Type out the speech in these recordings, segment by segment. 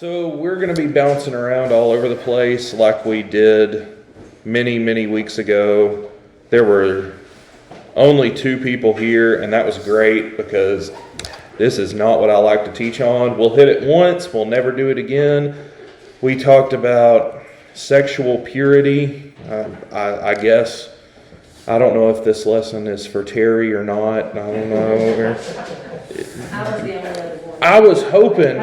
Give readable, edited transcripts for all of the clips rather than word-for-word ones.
So we're going to be bouncing around all over the place like we did many weeks ago. There were only 2 people here, and that was great because this is not what I like to teach on. We'll hit it once, we'll never do it again. We talked about sexual purity. I guess, I don't know if this lesson is for Terry or not. I don't know. I was the only one. I was hoping.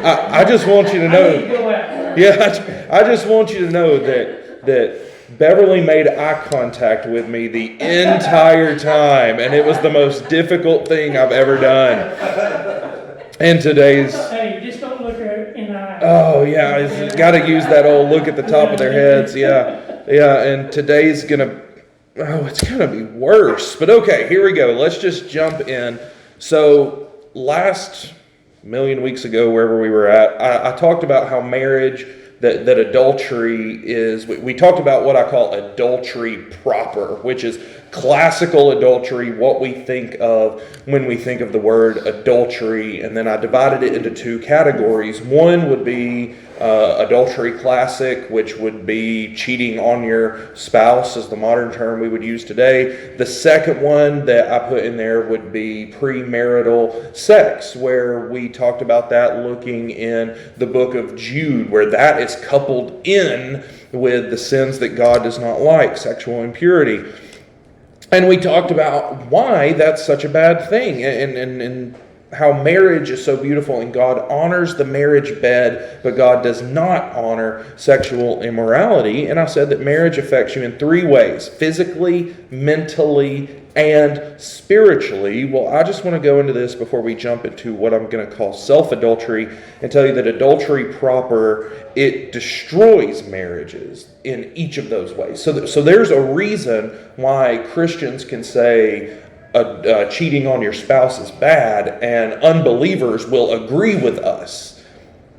I just want you to know. Yeah, I just want you to know that Beverly made eye contact with me the entire time, and it was the most difficult thing I've ever done. And today's. Hey, just don't look her in the eye. Oh yeah, it's got to use that old look at the top of their heads. Yeah. And today's gonna. Oh, it's gonna be worse. But okay, here we go. Let's just jump in. So last million weeks ago, wherever we were at, I talked about how marriage, that adultery is, we talked about what I call adultery proper, which is classical adultery, what we think of when we think of the word adultery. And then I divided it into 2 categories. One would be adultery classic, which would be cheating on your spouse, is the modern term we would use today. The second one that I put in there would be premarital sex, where we talked about that looking in the book of Jude, where that is coupled in with the sins that God does not like, sexual impurity. And we talked about why that's such a bad thing, and how marriage is so beautiful, and God honors the marriage bed, but God does not honor sexual immorality. And I said that marriage affects you in 3 ways: physically, mentally, and spiritually. Well, I just want to go into this before we jump into what I'm going to call self-adultery, and tell you that adultery proper, it destroys marriages in each of those ways. So there's a reason why Christians can say cheating on your spouse is bad, and unbelievers will agree with us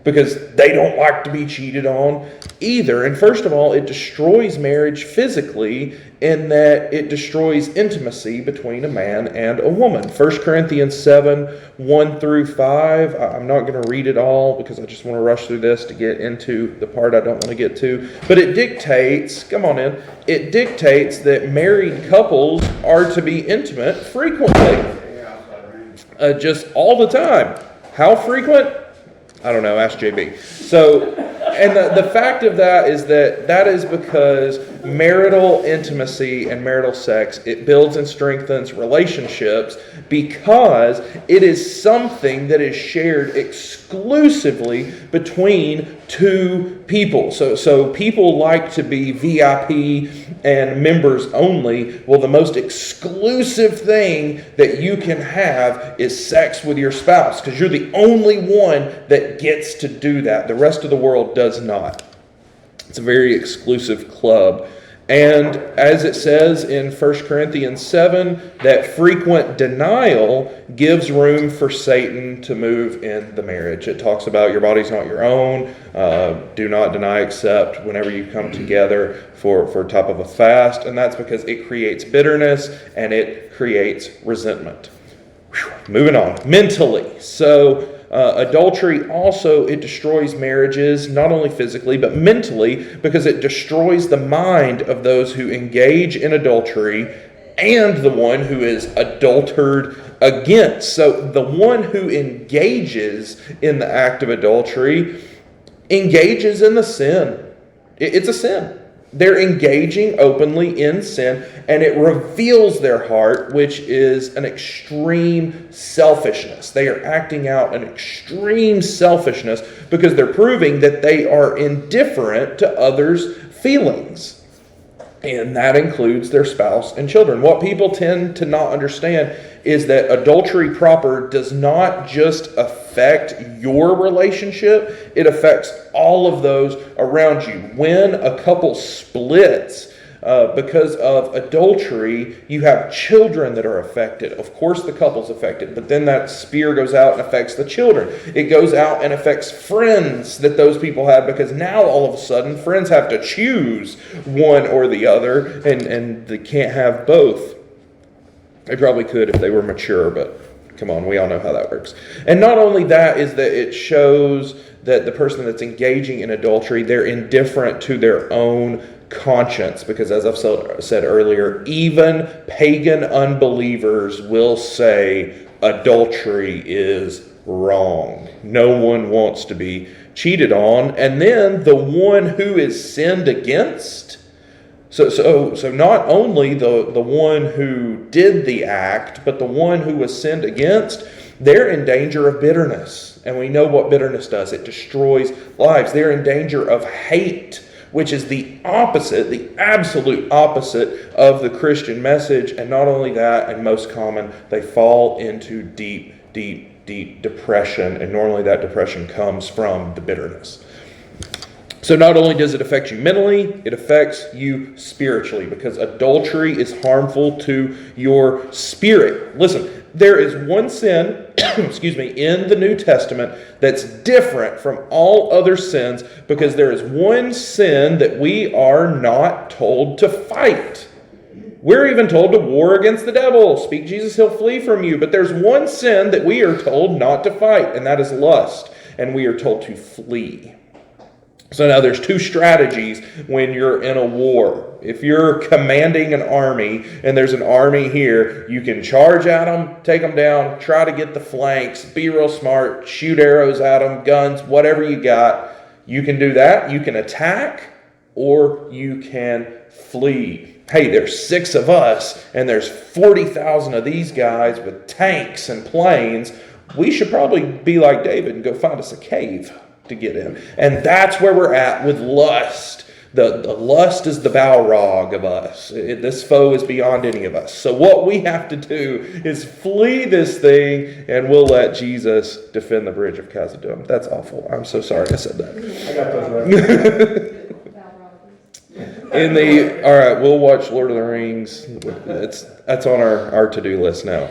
because they don't like to be cheated on either. And first of all, it destroys marriage physically in that it destroys intimacy between a man and a woman. 1 Corinthians 7, 1 through 5. I'm not going to read it all because I just want to rush through this to get into the part I don't want to get to. But it dictates, come on in, it dictates that married couples are to be intimate frequently. Just all the time. How frequent? I don't know, ask JB. So, and the fact of that is because marital intimacy and marital sex, it builds and strengthens relationships because it is something that is shared exclusively between 2 people. So people like to be VIP and members only. Well, the most exclusive thing that you can have is sex with your spouse, because you're the only one that gets to do that. The rest of the world does not. It's a very exclusive club. And as it says in 1 Corinthians 7, that frequent denial gives room for Satan to move in the marriage. It talks about your body's not your own. Do not deny except whenever you come together for type of a fast. And that's because it creates bitterness and it creates resentment. Moving on. Mentally. So adultery also, it destroys marriages, not only physically, but mentally, because it destroys the mind of those who engage in adultery and the one who is adultered against. So the one who engages in the act of adultery engages in the sin. It's a sin. They're engaging openly in sin, and it reveals their heart, which is an extreme selfishness. They are acting out an extreme selfishness because they're proving that they are indifferent to others' feelings. And that includes their spouse and children. What people tend to not understand is that adultery proper does not just affect your relationship, it affects all of those around you. When a couple splits because of adultery, you have children that are affected. Of course the couple's affected, but then that spear goes out and affects the children. It goes out and affects friends that those people have, because now all of a sudden friends have to choose one or the other, and they can't have both. They probably could if they were mature, but Come on, we all know how that works. And not only that is that it shows that the person that's engaging in adultery, they're indifferent to their own conscience, because as I've said earlier, even pagan unbelievers will say adultery is wrong. No one wants to be cheated on. And then the one who is sinned against, so not only the one who did the act, but the one who was sinned against, they're in danger of bitterness. And we know what bitterness does. It destroys lives. They're in danger of hate, which is the opposite, the absolute opposite of the Christian message. And not only that, and most common, they fall into deep depression. And normally that depression comes from the bitterness. So not only does it affect you mentally, it affects you spiritually, because adultery is harmful to your spirit. Listen, there is one sin, in the New Testament that's different from all other sins, because there is one sin that we are not told to fight. We're even told to war against the devil. Speak Jesus, he'll flee from you. But there's one sin that we are told not to fight, and that is lust. And we are told to flee. So now there's two strategies when you're in a war. If you're commanding an army and there's an army here, you can charge at them, take them down, try to get the flanks, be real smart, shoot arrows at them, guns, whatever you got. You can do that. You can attack, or you can flee. Hey, there's 6 of us and there's 40,000 of these guys with tanks and planes. We should probably be like David and go find us a cave to get in. And that's where we're at with lust. The lust is the Balrog of us. This foe is beyond any of us. So what we have to do is flee this thing, and we'll let Jesus defend the bridge of Khazad-dûm. That's awful. I'm so sorry I said that. I got those right. All right, we'll watch Lord of the Rings. That's on our to-do list now.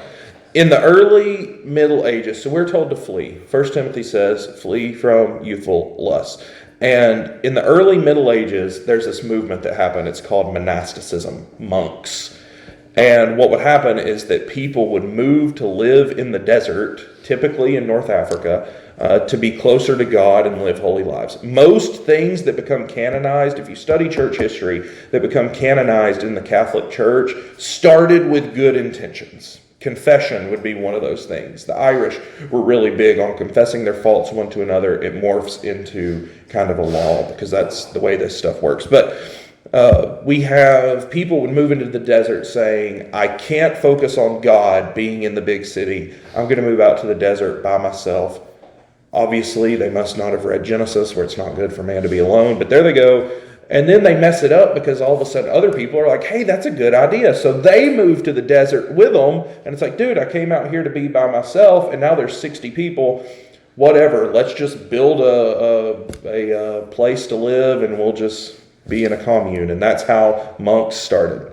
In the early Middle Ages, so we're told to flee. 1 Timothy says, flee from youthful lust. And in the early Middle Ages, there's this movement that happened. It's called monasticism, monks. And what would happen is that people would move to live in the desert, typically in North Africa, to be closer to God and live holy lives. Most things that become canonized, if you study church history, that become canonized in the Catholic Church, started with good intentions. Confession would be one of those things. The Irish were really big on confessing their faults one to another. It morphs into kind of a law, because that's the way this stuff works. But we have people would move into the desert saying, I can't focus on God being in the big city. I'm going to move out to the desert by myself. Obviously, they must not have read Genesis, where it's not good for man to be alone. But there they go. And then they mess it up, because all of a sudden other people are like, hey, that's a good idea. So they move to the desert with them. And it's like, dude, I came out here to be by myself, and now there's 60 people. Whatever, let's just build a place to live, and we'll just be in a commune. And that's how monks started.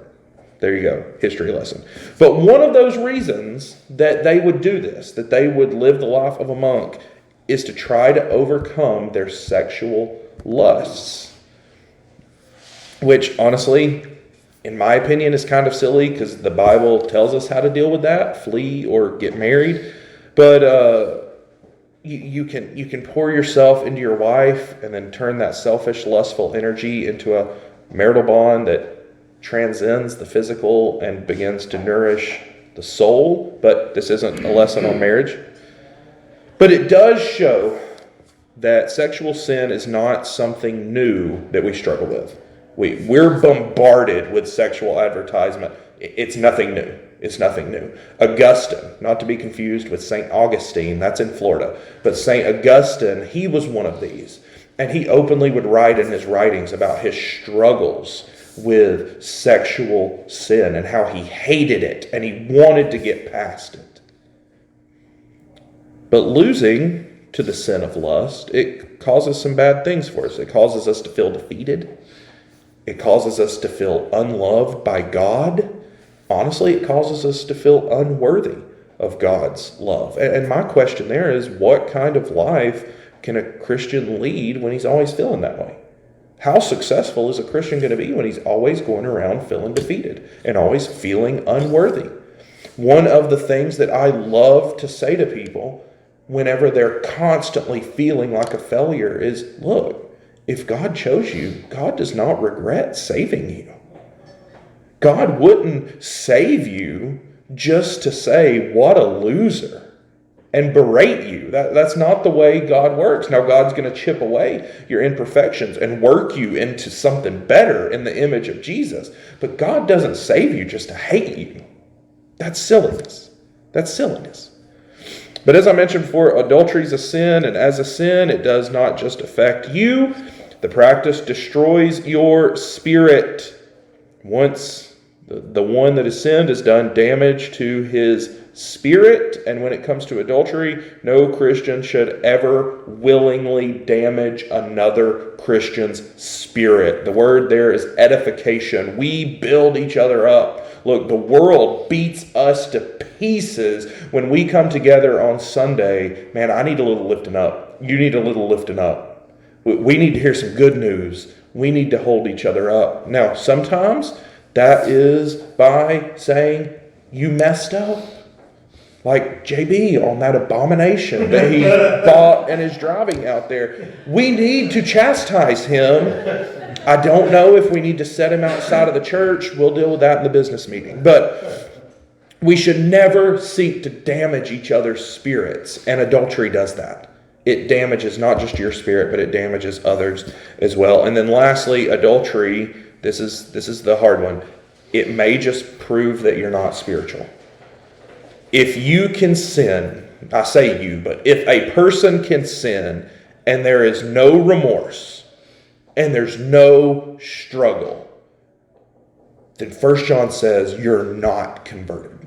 There you go, history lesson. But one of those reasons that they would do this, that they would live the life of a monk, is to try to overcome their sexual lusts. Which, honestly, in my opinion, is kind of silly, because the Bible tells us how to deal with that, flee or get married. But you can pour yourself into your wife and then turn that selfish, lustful energy into a marital bond that transcends the physical and begins to nourish the soul. But this isn't a lesson on marriage. But it does show that sexual sin is not something new that we struggle with. We're bombarded with sexual advertisement. It's nothing new. It's nothing new. Augustine, not to be confused with St. Augustine, that's in Florida, but St. Augustine, he was one of these. And he openly would write in his writings about his struggles with sexual sin and how he hated it and he wanted to get past it. But losing to the sin of lust, it causes some bad things for us. It causes us to feel defeated. It causes us to feel unloved by God. Honestly, it causes us to feel unworthy of God's love. And my question there is, what kind of life can a Christian lead when he's always feeling that way? How successful is a Christian going to be when he's always going around feeling defeated and always feeling unworthy? One of the things that I love to say to people whenever they're constantly feeling like a failure is, look, if God chose you, God does not regret saving you. God wouldn't save you just to say, what a loser, and berate you. That's not the way God works. Now, God's going to chip away your imperfections and work you into something better in the image of Jesus. But God doesn't save you just to hate you. That's silliness. That's silliness. But as I mentioned before, adultery is a sin, and as a sin, it does not just affect you. The practice destroys your spirit. Once the one that is sinned has done damage to his spirit, and when it comes to adultery, no Christian should ever willingly damage another Christian's spirit. The word there is edification. We build each other up. Look, the world beats us to pieces when we come together on Sunday. Man, I need a little lifting up. You need a little lifting up. We need to hear some good news. We need to hold each other up. Now, sometimes that is by saying, you messed up. Like JB on that abomination that he bought and is driving out there. We need to chastise him. I don't know if we need to set him outside of the church. We'll deal with that in the business meeting. But we should never seek to damage each other's spirits. And adultery does that. It damages not just your spirit, but it damages others as well. And then lastly, adultery, this is the hard one. It may just prove that you're not spiritual. If you can sin, I say you, but if a person can sin and there is no remorse and there's no struggle, then 1 John says you're not converted.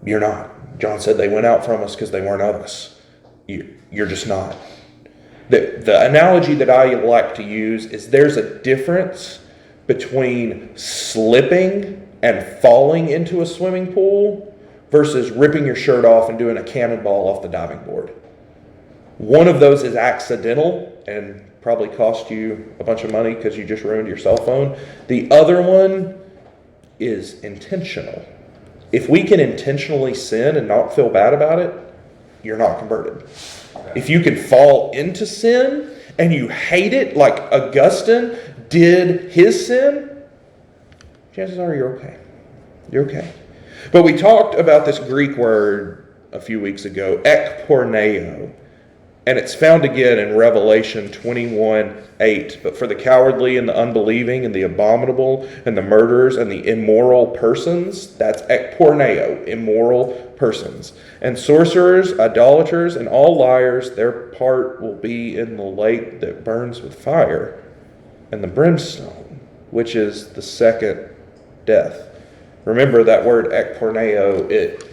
You're not. John said they went out from us because they weren't of us. You're just not. The analogy that I like to use is there's a difference between slipping and falling into a swimming pool versus ripping your shirt off and doing a cannonball off the diving board. One of those is accidental and probably cost you a bunch of money because you just ruined your cell phone. The other one is intentional. If we can intentionally sin and not feel bad about it, you're not converted. If you can fall into sin and you hate it like Augustine did his sin, chances are you're okay. You're okay. But we talked about this Greek word a few weeks ago, ekporneo. And it's found again in Revelation 21:8. But for the cowardly and the unbelieving and the abominable and the murderers and the immoral persons, that's ekporneo, immoral persons. And sorcerers, idolaters, and all liars, their part will be in the lake that burns with fire and the brimstone, which is the second death. Remember that word ekporneo,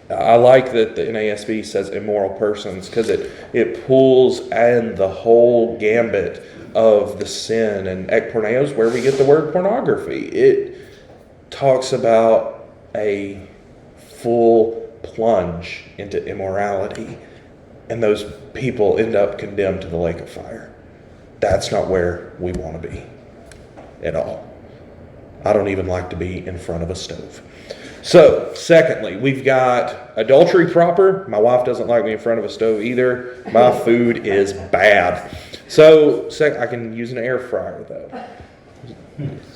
I like that the NASB says immoral persons because it pulls in the whole gambit of the sin. And ekporneo is where we get the word pornography. It talks about a full plunge into immorality, and those people end up condemned to the lake of fire. That's not where we want to be at all. I don't even like to be in front of a stove. So, secondly, we've got adultery proper. My wife doesn't like me in front of a stove either. My food is bad. So, I can use an air fryer, though.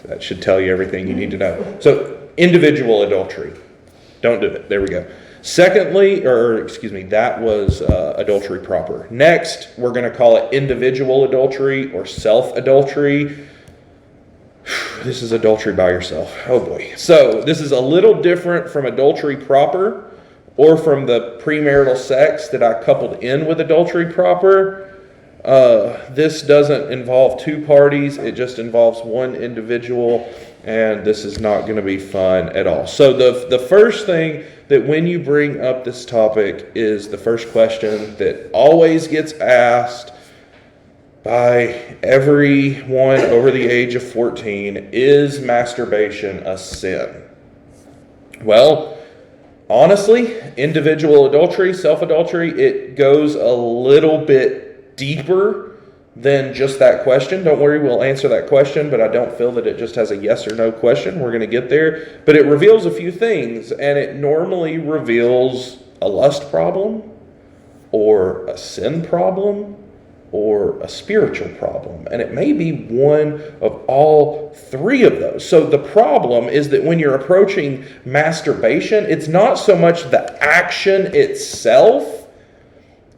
That should tell you everything you need to know. So, individual adultery. Don't do it. There we go. Secondly, that was adultery proper. Next, we're going to call it individual adultery or self-adultery. This is adultery by yourself. Oh boy. So this is a little different from adultery proper or from the premarital sex that I coupled in with adultery proper. This doesn't involve two parties. It just involves one individual, and this is not going to be fun at all. So the first thing that when you bring up this topic is the first question that always gets asked by everyone over the age of 14, is masturbation a sin? Well, honestly, individual adultery, self-adultery, it goes a little bit deeper than just that question. Don't worry, we'll answer that question, but I don't feel that it just has a yes or no question. We're going to get there. But it reveals a few things, and it normally reveals a lust problem, or a sin problem, or a spiritual problem. And it may be one of all three of those. So the problem is that when you're approaching masturbation, it's not so much the action itself,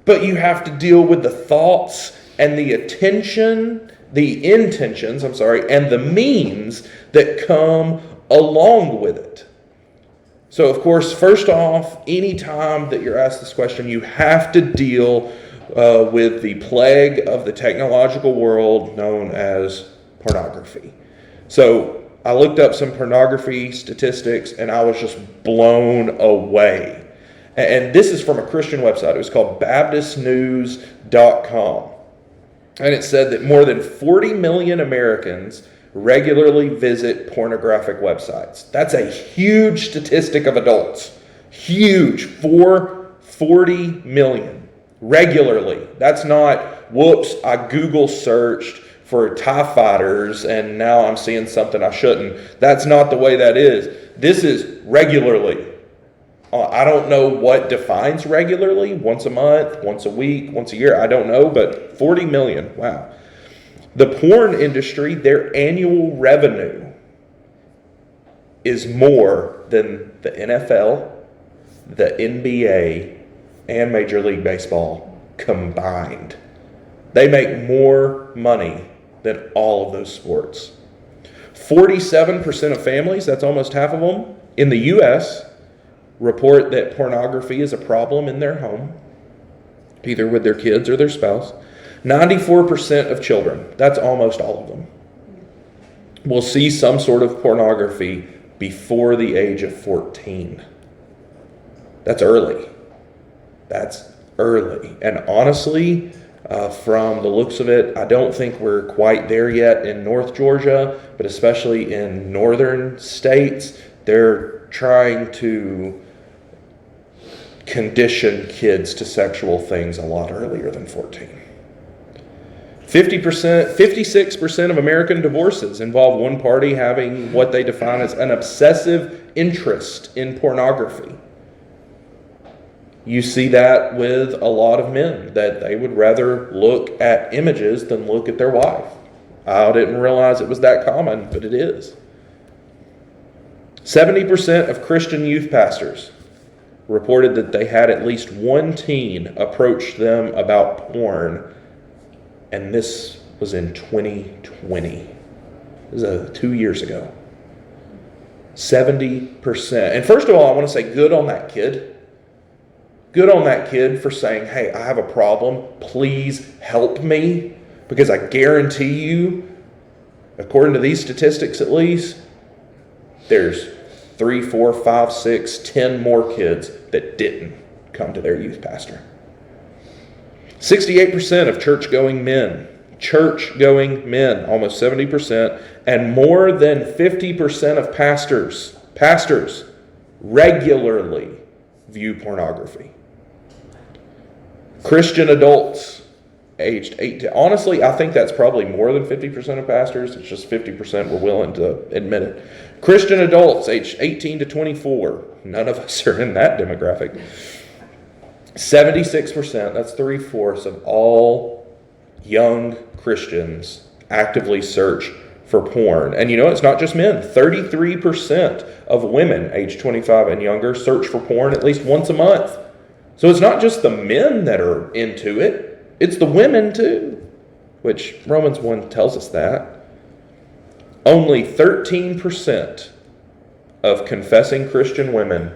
but you have to deal with the thoughts and the intentions, and the means that come along with it. So, of course, first off, anytime that you're asked this question, you have to deal with the plague of the technological world known as pornography. So, I looked up some pornography statistics, and I was just blown away. And this is from a Christian website. It was called BaptistNews.com. And it said that more than 40 million Americans regularly visit pornographic websites. That's a huge statistic of adults. Huge. 40 million. Regularly. That's not, whoops, I Google searched for TIE fighters and now I'm seeing something I shouldn't. That's not the way that is. This is regularly. I don't know what defines regularly, once a month, once a week, once a year, I don't know, but 40 million, wow. The porn industry, their annual revenue is more than the NFL, the NBA, and Major League Baseball combined. They make more money than all of those sports. 47% of families, that's almost half of them, in the U.S., report that pornography is a problem in their home, either with their kids or their spouse. 94% of children, that's almost all of them, will see some sort of pornography before the age of 14. That's early. That's early. And honestly, from the looks of it, I don't think we're quite there yet in North Georgia, but especially in northern states, they're trying to condition kids to sexual things a lot earlier than 14. 56% of American divorces involve one party having what they define as an obsessive interest in pornography. You see that with a lot of men, that they would rather look at images than look at their wife. I didn't realize it was that common, but it is. 70% of Christian youth pastors reported that they had at least one teen approach them about porn, and this was in 2020. This is 2 years ago. 70%. And first of all, I want to say good on that kid. Good on that kid for saying, hey, I have a problem. Please help me. Because I guarantee you, according to these statistics at least, there's 3, 4, 5, 6, 10 more kids that didn't come to their youth pastor. 68% of church-going men, almost 70%, and more than 50% of pastors regularly view pornography. Christian adults aged 18. Honestly, I think that's probably more than 50% of pastors. It's just 50% were willing to admit it. Christian adults aged 18 to 24. None of us are in that demographic. 76%, that's 3/4 of all young Christians actively search for porn. And you know, it's not just men. 33% of women aged 25 and younger search for porn at least once a month. So it's not just the men that are into it, it's the women too, which Romans 1 tells us that. Only 13% of confessing Christian women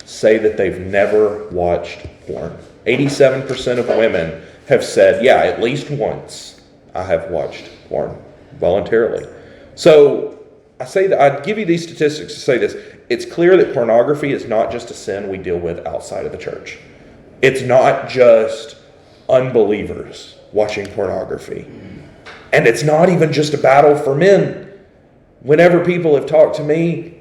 say that they've never watched porn. 87% of women have said, yeah, at least once I have watched porn voluntarily. So I say that I'd give you these statistics to say this. It's clear that pornography is not just a sin we deal with outside of the church. It's not just unbelievers watching pornography. And it's not even just a battle for men. Whenever people have talked to me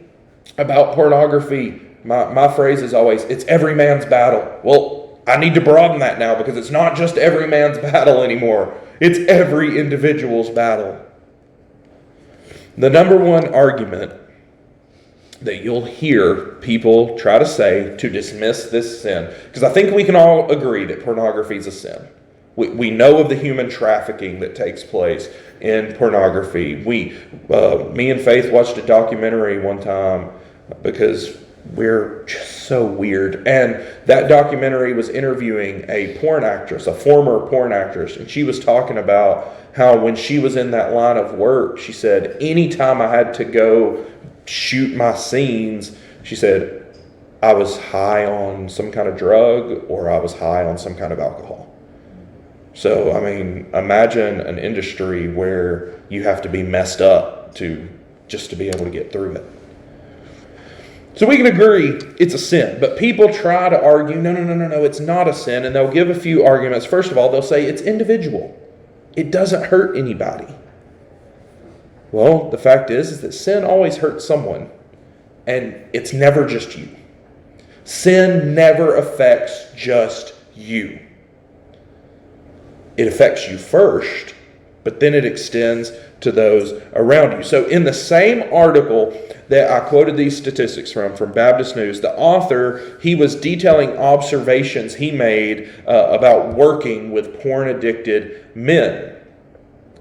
about pornography, my phrase is always, it's every man's battle. Well, I need to broaden that now because it's not just every man's battle anymore. It's every individual's battle. The number one argument that you'll hear people try to say to dismiss this sin, because I think we can all agree that pornography is a sin. We know of the human trafficking that takes place in pornography. Me and Faith watched a documentary one time because we're just so weird. And that documentary was interviewing a porn actress, a former porn actress. And she was talking about how when she was in that line of work, she said, anytime I had to go shoot my scenes, she said, I was high on some kind of drug or I was high on some kind of alcohol. So, I mean, imagine an industry where you have to be messed up just to be able to get through it. So we can agree it's a sin, but people try to argue, no, it's not a sin, and they'll give a few arguments. First of all, they'll say it's individual. It doesn't hurt anybody. Well, the fact is that sin always hurts someone, and it's never just you. Sin never affects just you. It affects you first, but then it extends to those around you. So in the same article that I quoted these statistics from Baptist News, the author, he was detailing observations he made about working with porn-addicted men.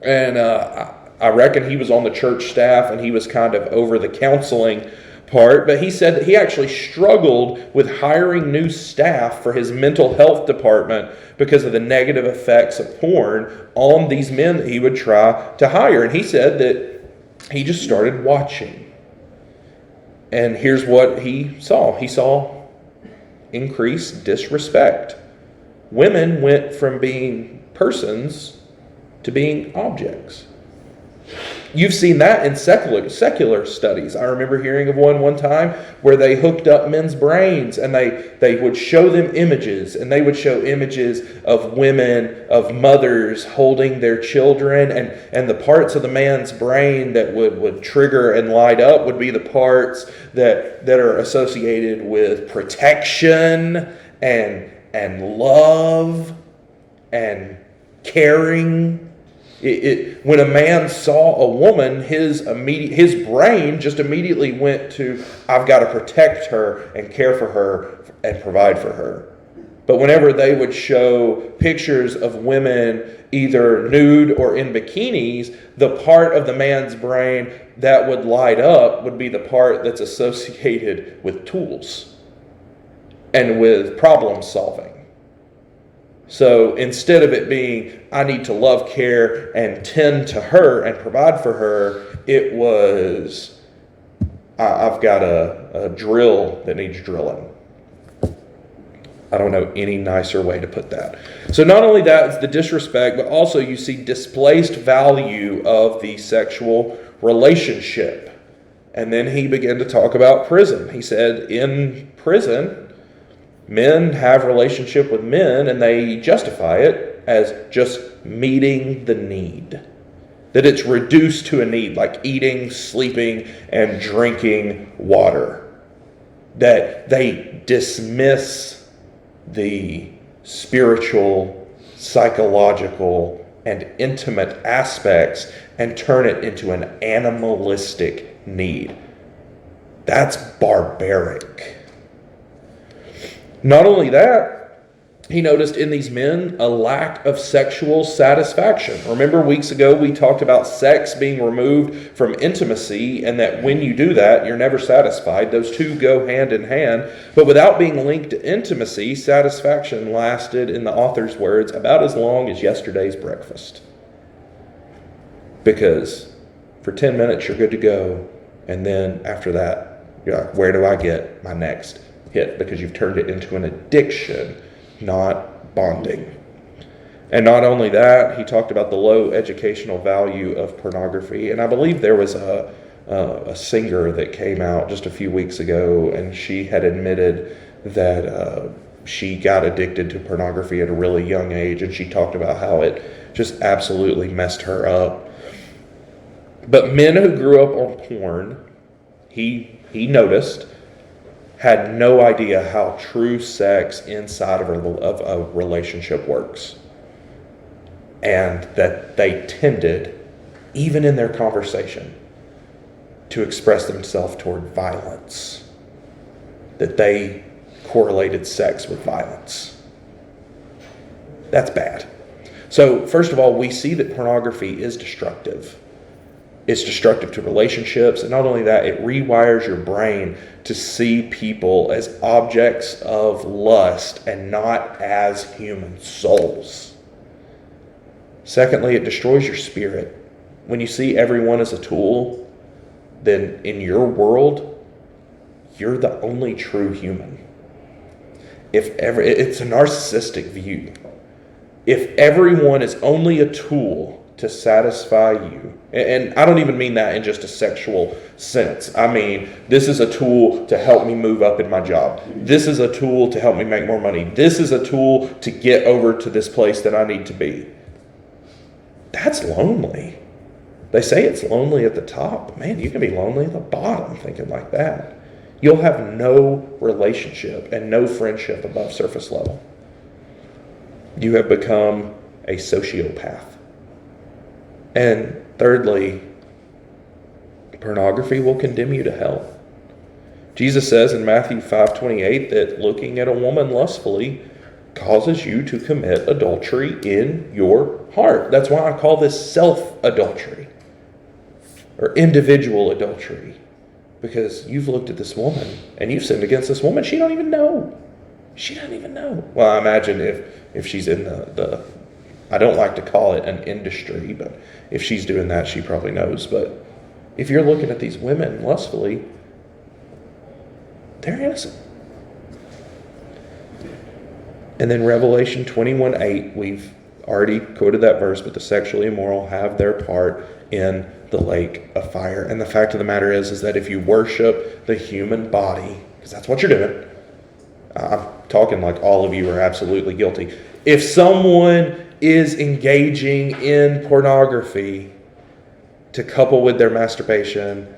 And I reckon he was on the church staff and he was kind of over the counseling part, but he said that he actually struggled with hiring new staff for his mental health department because of the negative effects of porn on these men that he would try to hire. And he said that he just started watching. And here's what he saw. He saw increased disrespect. Women went from being persons to being objects. You've seen that in secular studies. I remember hearing of one time where they hooked up men's brains and they would show them images, and they would show images of women, of mothers holding their children, and the parts of the man's brain that would trigger and light up would be the parts that are associated with protection and love and caring. When a man saw a woman, his brain just immediately went to, I've got to protect her and care for her and provide for her. But whenever they would show pictures of women either nude or in bikinis, the part of the man's brain that would light up would be the part that's associated with tools and with problem solving. So instead of it being, I need to love, care, and tend to her and provide for her, it was, I've got a drill that needs drilling. I don't know any nicer way to put that. So not only that, it's the disrespect, but also you see displaced value of the sexual relationship. And then he began to talk about prison. He said, in prison, men have relationship with men and they justify it as just meeting the need. That it's reduced to a need, like eating, sleeping, and drinking water. That they dismiss the spiritual, psychological, and intimate aspects and turn it into an animalistic need. That's barbaric. Not only that, he noticed in these men a lack of sexual satisfaction. Remember weeks ago we talked about sex being removed from intimacy and that when you do that, you're never satisfied. Those two go hand in hand. But without being linked to intimacy, satisfaction lasted, in the author's words, about as long as yesterday's breakfast. Because for 10 minutes you're good to go. And then after that, you're like, where do I get my next hit? Because you've turned it into an addiction, not bonding. And not only that, he talked about the low educational value of pornography. And I believe there was a singer that came out just a few weeks ago, and she had admitted that she got addicted to pornography at a really young age, and she talked about how it just absolutely messed her up. But men who grew up on porn, he noticed, had no idea how true sex inside of a relationship works. And that they tended, even in their conversation, to express themselves toward violence. That they correlated sex with violence. That's bad. So, first of all, we see that pornography is destructive. It's destructive to relationships, and not only that, it rewires your brain to see people as objects of lust and not as human souls. Secondly, it destroys your spirit. When you see everyone as a tool, then in your world, you're the only true human. It's a narcissistic view. If everyone is only a tool to satisfy you, and I don't even mean that in just a sexual sense. I mean, this is a tool to help me move up in my job. This is a tool to help me make more money. This is a tool to get over to this place that I need to be. That's lonely. They say it's lonely at the top. Man, you can be lonely at the bottom thinking like that. You'll have no relationship and no friendship above surface level. You have become a sociopath. And thirdly, pornography will condemn you to hell. Jesus says in Matthew 5:28 that looking at a woman lustfully causes you to commit adultery in your heart. That's why I call this self-adultery or individual adultery. Because you've looked at this woman and you've sinned against this woman. She don't even know. She doesn't even know. Well, I imagine if she's in the I don't like to call it an industry, but if she's doing that, she probably knows. But if you're looking at these women lustfully, they're innocent. And then Revelation 21:8, we've already quoted that verse, but the sexually immoral have their part in the lake of fire. And the fact of the matter is that if you worship the human body, because that's what you're doing, I'm talking like all of you are absolutely guilty. If someone is engaging in pornography to couple with their masturbation,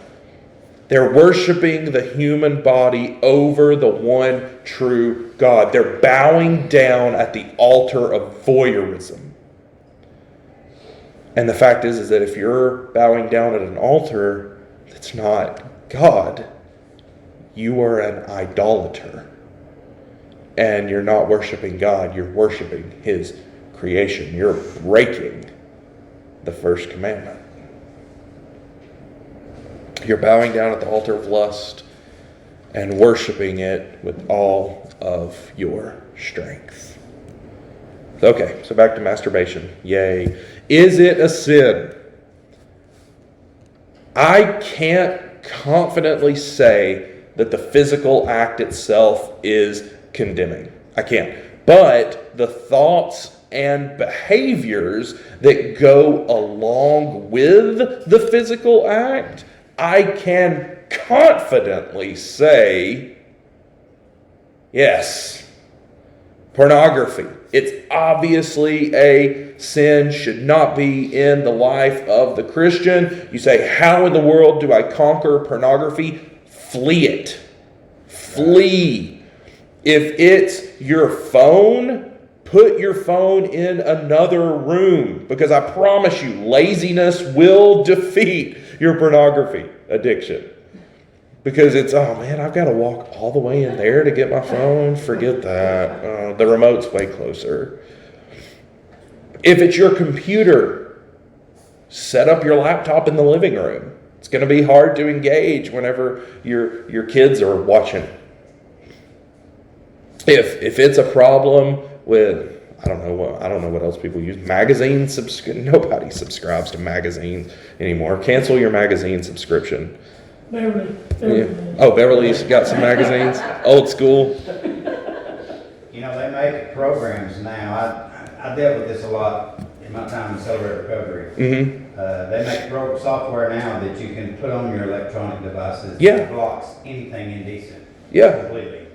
they're worshiping the human body over the one true God. They're bowing down at the altar of voyeurism. And the fact is that if you're bowing down at an altar that's not God, you are an idolater. And you're not worshiping God, you're worshiping His creation. You're breaking the first commandment. You're bowing down at the altar of lust and worshiping it with all of your strength. Okay, so back to masturbation. Yay. Is it a sin? I can't confidently say that the physical act itself is condemning. I can't. But the thoughts and behaviors that go along with the physical act, I can confidently say, yes, pornography. It's obviously a sin, should not be in the life of the Christian. You say, how in the world do I conquer pornography? Flee it. Flee. If it's your phone, put your phone in another room, because I promise you, laziness will defeat your pornography addiction. Because it's, oh man, I've got to walk all the way in there to get my phone. Forget that. The remote's way closer. If it's your computer, set up your laptop in the living room. It's going to be hard to engage whenever your kids are watching. If it's a problem with, I don't know what else people use. Magazines, nobody subscribes to magazines anymore. Cancel your magazine subscription. Beverly. Yeah. Oh, Beverly's got some magazines. Old school. You know, they make programs now. I dealt with this a lot in my time in Celebrate Recovery. Mm-hmm. They make software now that you can put on your electronic devices Yeah. that blocks anything indecent. Yeah. Completely.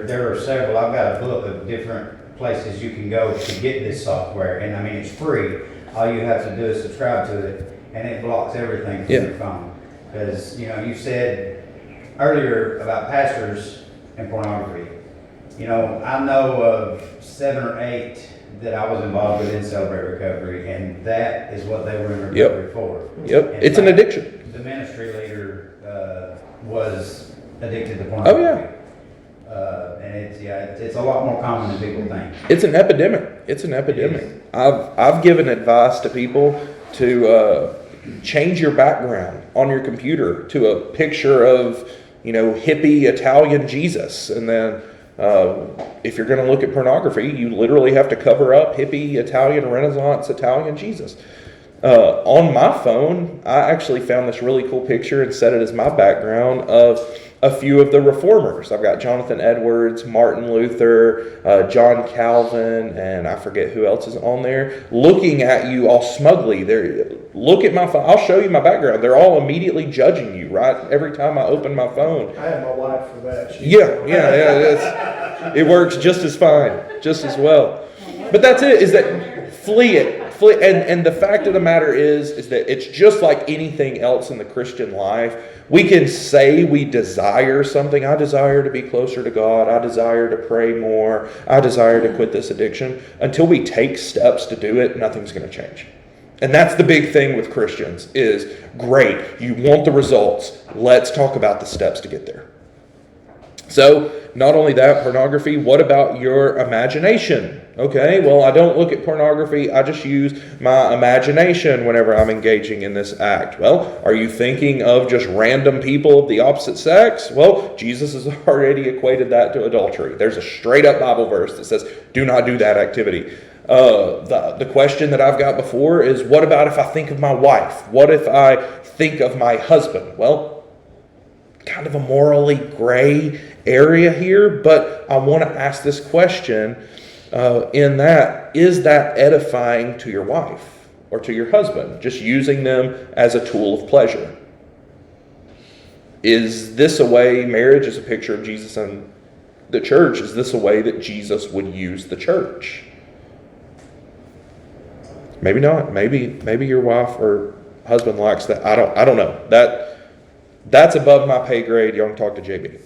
There are several. I've got a book of different places you can go to get this software, and I mean it's free. All you have to do is subscribe to it, and it blocks everything from Yeah. your phone. Because you know you said earlier about pastors and pornography. You know, I know of 7 or 8 that I was involved with in Celebrate Recovery, and that is what they were in recovery for. Yep. In It's an fact, addiction. The ministry leader was addicted to pornography. Oh, yeah. And it's a lot more common than people think. It's an epidemic. It's an epidemic. I've given advice to people to change your background on your computer to a picture of, hippie Italian Jesus, and then if you're going to look at pornography, you literally have to cover up hippie Italian Renaissance Italian Jesus. On my phone, I actually found this really cool picture and set it as my background of a few of the reformers. I've got Jonathan Edwards, Martin Luther, John Calvin, and I forget who else is on there, looking at you all smugly. Look at my phone. I'll show you my background. They're all immediately judging you, right? Every time I open my phone. I have my wife for that. Yeah. It works just as fine, just as well. But that's it, is that flee it. And the fact of the matter is that it's just like anything else in the Christian life. We can say we desire something. I desire to be closer to God. I desire to pray more. I desire to quit this addiction. Until we take steps to do it, nothing's going to change. And that's the big thing with Christians is, great, you want the results. Let's talk about the steps to get there. So, not only that, pornography, what about your imagination? Okay, well, I don't look at pornography. I just use my imagination whenever I'm engaging in this act. Well, are you thinking of just random people of the opposite sex? Well, Jesus has already equated that to adultery. There's a straight up Bible verse that says, do not do that activity. The question that I've got before is, what about if I think of my wife? What if I think of my husband? Well, kind of a morally gray area here, but I want to ask this question in that, is that edifying to your wife or to your husband? Just using them as a tool of pleasure. Is this a way, marriage is a picture of Jesus and the church, is this a way that Jesus would use the church? Maybe not. Maybe your wife or husband likes that. I don't know. That's above my pay grade. Y'all can talk to JB.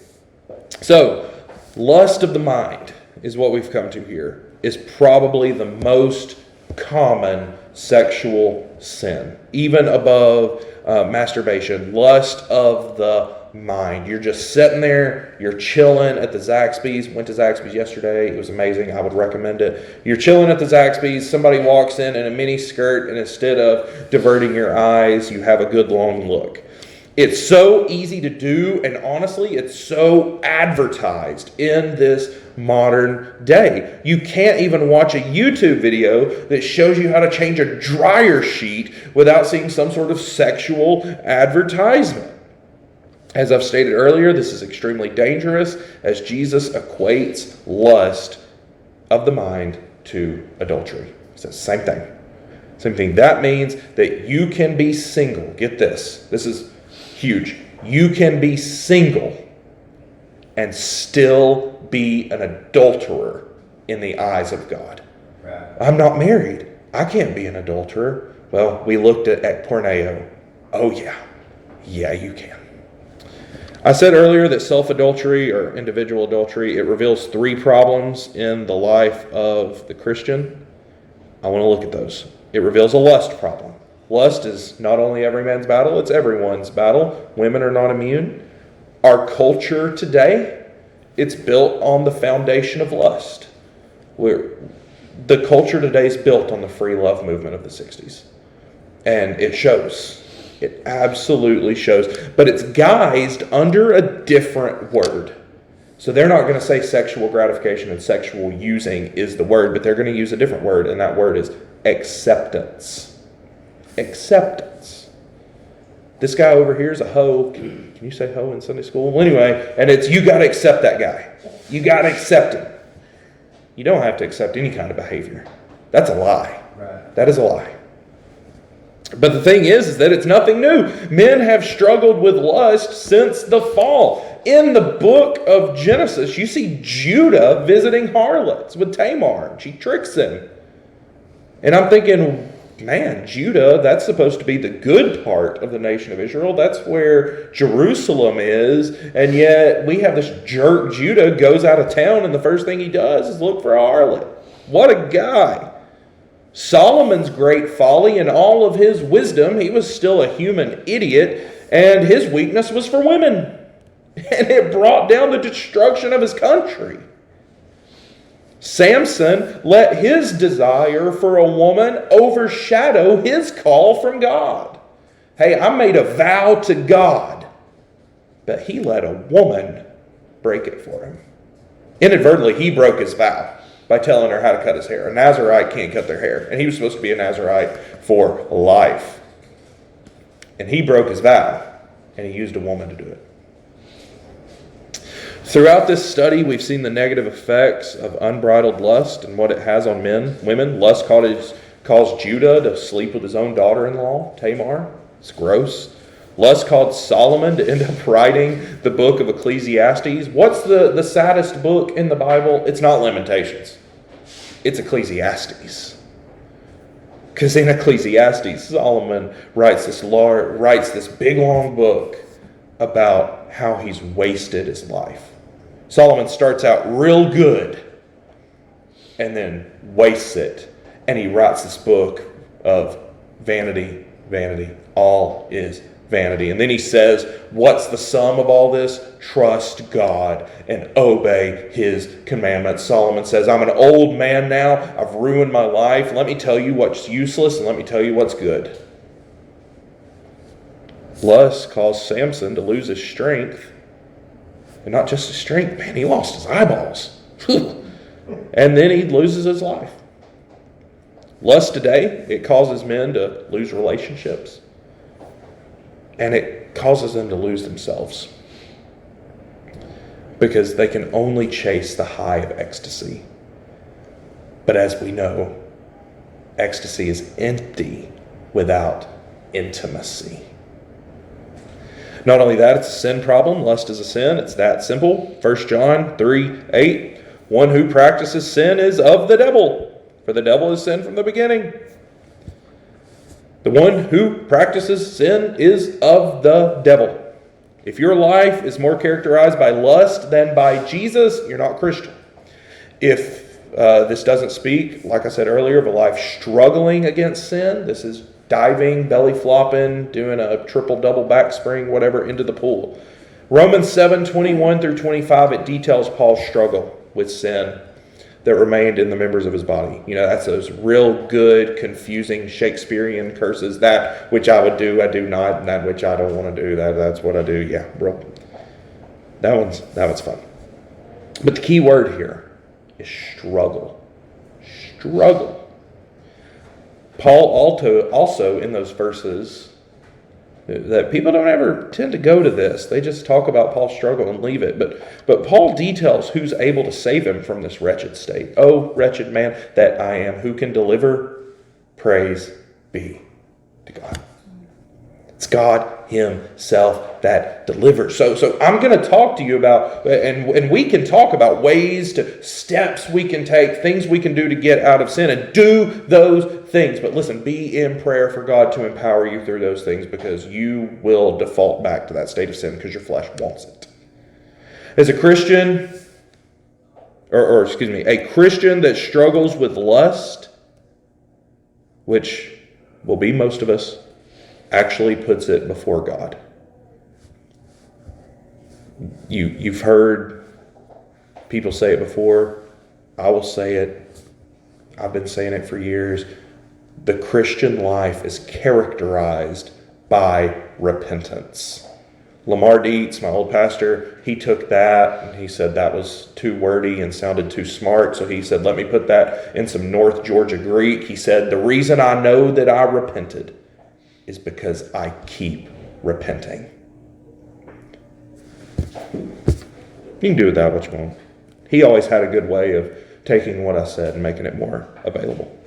So, lust of the mind is what we've come to here. Is probably the most common sexual sin. Even above masturbation. Lust of the mind. You're just sitting there. You're chilling at the Zaxby's. Went to Zaxby's yesterday. It was amazing. I would recommend it. You're chilling at the Zaxby's. Somebody walks in a mini skirt, and instead of diverting your eyes, you have a good long look. It's so easy to do, and honestly, it's so advertised in this modern day. You can't even watch a YouTube video that shows you how to change a dryer sheet without seeing some sort of sexual advertisement. As I've stated earlier, this is extremely dangerous as Jesus equates lust of the mind to adultery. It's the same thing. Same thing. That means that you can be single. Get this. This is huge. You can be single and still be an adulterer in the eyes of God. Right. I'm not married. I can't be an adulterer. Well, we looked at porneo. Oh, yeah. Yeah, you can. I said earlier that self-adultery or individual adultery, it reveals 3 problems in the life of the Christian. I want to look at those. It reveals a lust problem. Lust is not only every man's battle, it's everyone's battle. Women are not immune. Our culture today, it's built on the foundation of lust. The culture today is built on the free love movement of the 60s. And it shows. It absolutely shows. But it's guised under a different word. So they're not going to say sexual gratification and sexual using is the word, but they're going to use a different word, and that word is acceptance. Acceptance. This guy over here is a hoe. Can you say hoe in Sunday school? Well, anyway, and it's you got to accept that guy. You got to accept him. You don't have to accept any kind of behavior. That's a lie. Right. That is a lie. But the thing is that it's nothing new. Men have struggled with lust since the fall. In the book of Genesis, you see Judah visiting harlots with Tamar. She tricks him. And I'm thinking, man, Judah, that's supposed to be the good part of the nation of Israel. That's where Jerusalem is. And yet we have this jerk Judah goes out of town and the first thing he does is look for a harlot. What a guy. Solomon's great folly and all of his wisdom, he was still a human idiot, and his weakness was for women. And it brought down the destruction of his country. Samson let his desire for a woman overshadow his call from God. Hey, I made a vow to God, but he let a woman break it for him. Inadvertently, he broke his vow by telling her how to cut his hair. A Nazarite can't cut their hair, and he was supposed to be a Nazarite for life. And he broke his vow, and he used a woman to do it. Throughout this study, we've seen the effects of unbridled lust and what it has on women. Lust caused Judah to sleep with his own daughter-in-law, Tamar. It's gross. Lust caused Solomon to end up writing the book of Ecclesiastes. What's the saddest book in the Bible? It's not Lamentations. It's Ecclesiastes. Because in Ecclesiastes, Solomon writes this big long book about how he's wasted his life. Solomon starts out real good and then wastes it. And he writes this book of vanity, vanity. All is vanity. And then he says, what's the sum of all this? Trust God and obey his commandments. Solomon says, I'm an old man now. I've ruined my life. Let me tell you what's useless and let me tell you what's good. Lust caused Samson to lose his strength. And not just his strength, man, he lost his eyeballs. And then he loses his life. Lust today, it causes men to lose relationships. And it causes them to lose themselves. Because they can only chase the high of ecstasy. But as we know, ecstasy is empty without intimacy. Not only that, it's a sin problem. Lust is a sin. It's that simple. 1 John 3:8. One who practices sin is of the devil, for the devil is sin from the beginning. The one who practices sin is of the devil. If your life is more characterized by lust than by Jesus, you're not Christian. If this doesn't speak, like I said earlier, of a life struggling against sin, this is diving, belly flopping, doing a triple double back spring, whatever, into the pool. Romans 7:21 through 25, it details Paul's struggle with sin that remained in the members of his body. You know, that's those real good, confusing Shakespearean curses. That which I would do, I do not, and that which I don't want to do, that's what I do. Yeah, bro. That one's fun. But the key word here is struggle. Struggle. Paul also in those verses, that people don't ever tend to go to this. They just talk about Paul's struggle and leave it. But Paul details who's able to save him from this wretched state. Oh, wretched man that I am, who can deliver? Praise be to God. It's God himself that delivers. So I'm going to talk to you about, and we can talk about steps we can take, things we can do to get out of sin, and do those things. But listen, be in prayer for God to empower you through those things, because you will default back to that state of sin because your flesh wants it. As a Christian, a Christian that struggles with lust, which will be most of us, actually puts it before God. You've heard people say it before. I will say it. I've been saying it for years. The Christian life is characterized by repentance. Lamar Dietz, my old pastor, he took that and he said that was too wordy and sounded too smart. So he said, let me put that in some North Georgia Greek. He said, the reason I know that I repented is because I keep repenting. You can do with that what you want. He always had a good way of taking what I said and making it more available.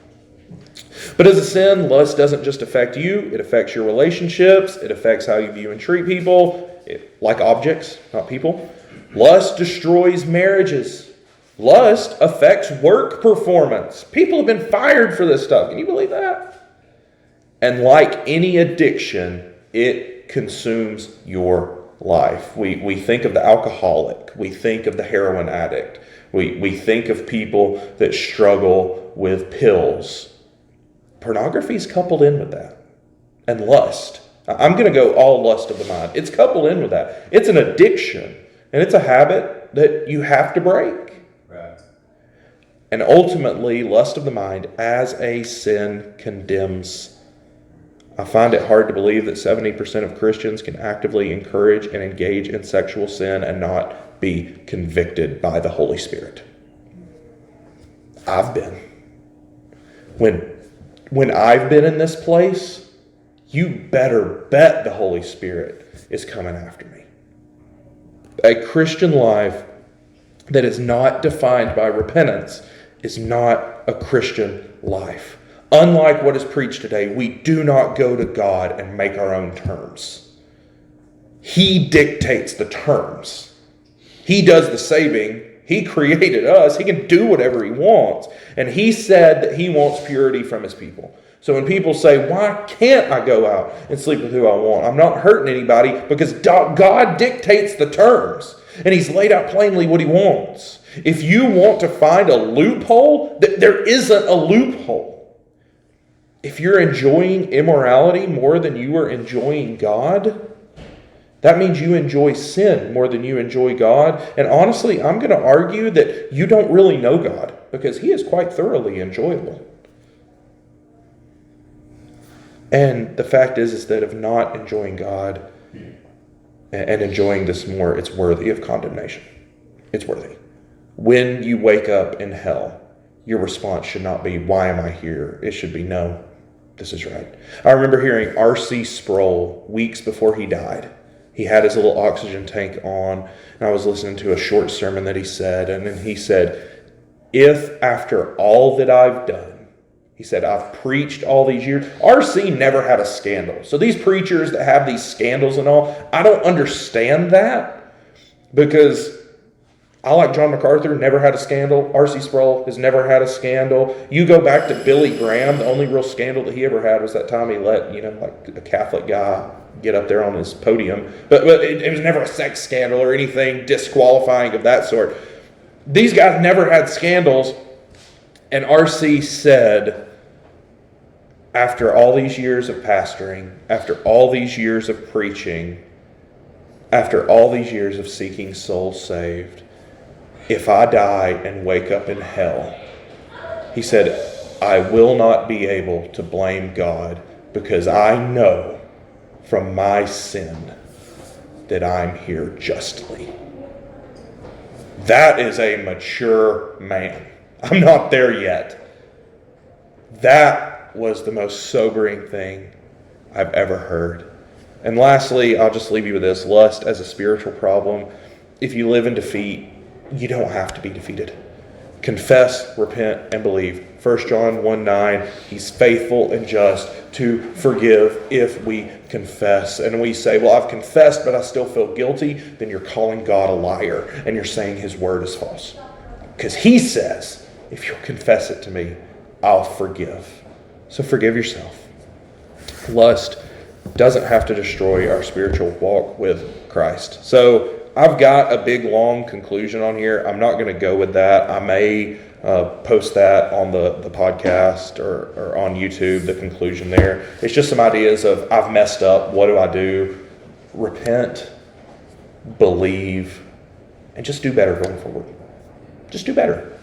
But as a sin, lust doesn't just affect you. It affects your relationships. It affects how you view and treat people, like objects, not people. Lust destroys marriages. Lust affects work performance. People have been fired for this stuff. Can you believe that? And like any addiction, it consumes your life. We think of the alcoholic. We think of the heroin addict. We think of people that struggle with pills. Pornography is coupled in with that. And lust. I'm going to go all lust of the mind. It's coupled in with that. It's an addiction. And it's a habit that you have to break. Right. And ultimately, lust of the mind as a sin condemns. I find it hard to believe that 70% of Christians can actively encourage and engage in sexual sin and not be convicted by the Holy Spirit. I've been. When I've been in this place, you better bet the Holy Spirit is coming after me. A Christian life that is not defined by repentance is not a Christian life. Unlike what is preached today, we do not go to God and make our own terms. He dictates the terms. He does the saving. He created us. He can do whatever he wants. And he said that he wants purity from his people. So when people say, why can't I go out and sleep with who I want? I'm not hurting anybody, because God dictates the terms. And he's laid out plainly what he wants. If you want to find a loophole, there isn't a loophole. If you're enjoying immorality more than you are enjoying God, that means you enjoy sin more than you enjoy God. And honestly, I'm going to argue that you don't really know God, because he is quite thoroughly enjoyable. And the fact is that of not enjoying God and enjoying this more, it's worthy of condemnation. It's worthy. When you wake up in hell, your response should not be, why am I here? It should be, no, this is right. I remember hearing R.C. Sproul weeks before he died. He had his little oxygen tank on, and I was listening to a short sermon that he said, and then he said, if after all that I've done, he said, I've preached all these years. R.C. never had a scandal. So these preachers that have these scandals and all, I don't understand that, because I, like John MacArthur, never had a scandal. R.C. Sproul has never had a scandal. You go back to Billy Graham, the only real scandal that he ever had was that time he let, like a Catholic guy get up there on his podium. But it was never a sex scandal or anything disqualifying of that sort. These guys never had scandals. And R.C. said, after all these years of pastoring, after all these years of preaching, after all these years of seeking souls saved, if I die and wake up in hell, he said, I will not be able to blame God, because I know from my sin that I'm here justly. That is a mature man. I'm not there yet. That was the most sobering thing I've ever heard. And lastly, I'll just leave you with this. Lust as a spiritual problem. If you live in defeat, you don't have to be defeated. Confess, repent, and believe. 1 John 1:9, he's faithful and just to forgive if we confess. And we say, well, I've confessed, but I still feel guilty. Then you're calling God a liar, and you're saying his word is false. Because he says, if you'll confess it to me, I'll forgive. So forgive yourself. Lust doesn't have to destroy our spiritual walk with Christ. So I've got a big, long conclusion on here. I'm not going to go with that. I may post that on the podcast or on YouTube, the conclusion there. It's just some ideas of, I've messed up. What do I do? Repent, believe, and just do better going forward. Just do better.